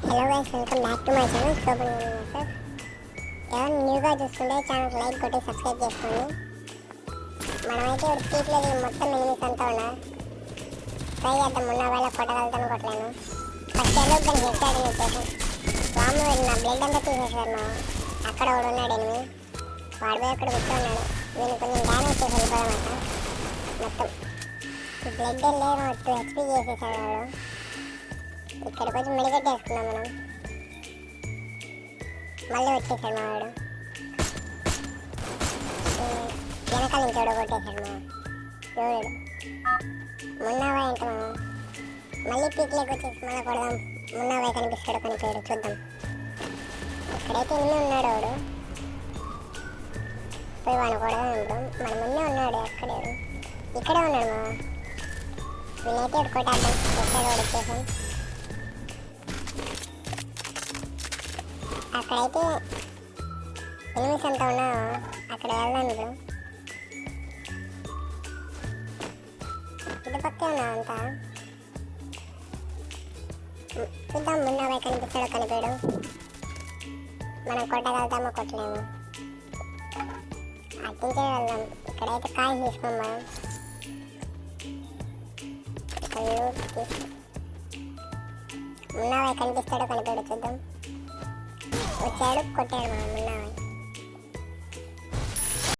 Hello guys, welcome back to my channel Sobhan gaming sir. ఎవరు న్యూగా చూస్తుంటే ఛానల్కి లైక్ కొట్టి సబ్స్క్రైబ్ చేసుకోండి. మనమైతే ఇప్పుడు తీయట్లేదు, మొత్తం ఎనిమిస్ అంతా ఉన్నా ట్రై చేద్దాం. మొన్న వేళ కొట్టగలుగుతాను, కొట్టలేను. ఫస్ట్ ఎలా దాన్ని హెడ్ షాట్ ఇచ్చేసాను. వాము నా బ్లడ్ అంతా తీసేసారు. మా అక్కడ ఒకడు ఉన్నాడు ఎనిమి, వాడి పోయి అక్కడ కూర్చున్నాడు. నేను కొంచెం డ్యామేజ్ చేసి వెళ్ళిపోయామంట. మొత్తం బ్లడ్ లేదు, 2 HP చేసేసాడు వాడు. ఇక్కడ కొంచెం మెడికెట్ వేసుకున్నాం మనం. మళ్ళీ వచ్చేసాడు మా వాడు. వెనకాల నుంచి కొట్టేశాడు మా ఎవడు మున్నాబాయ్ అంట. మా మళ్ళీ పీక్లోకి వచ్చేసి మళ్ళీ కొడదాం. మున్నాబాయ్ కనిపిస్తాడు, కనిపించాడు, చూద్దాం. ఇక్కడైతే ఎన్ని ఉన్నాడు వాడు, పోయి వాడిని కొడదాం. ఇప్పుడు మన ముందే ఉన్నాడు, అక్కడే ఇక్కడే ఉన్నాడు మా. వీళ్ళైతే ఇప్పుడు కొట్టేద్దాం. వచ్చాడు వాడు, వచ్చేసాం. అక్కడైతే ఎనిమిస్ అంతా ఉన్నా, అక్కడ వెళ్దాం. ఇప్పుడు ఇటు పక్కే ఉన్నా అంతా. చూద్దాం, మున్నాబాయ్ కనిపిస్తాడో కనిపించడు. మనం కొట్టగలుగుతామో కొట్టలేము. అట్టించే వెళ్దాం. ఇక్కడైతే కాయ తీసుకోం మనం. మున్నాబాయ్ కనిపిస్తాడో కనిపించడు, చూద్దాం. వచ్చాడు, కొట్టాడు మా మున్నాబాయ్.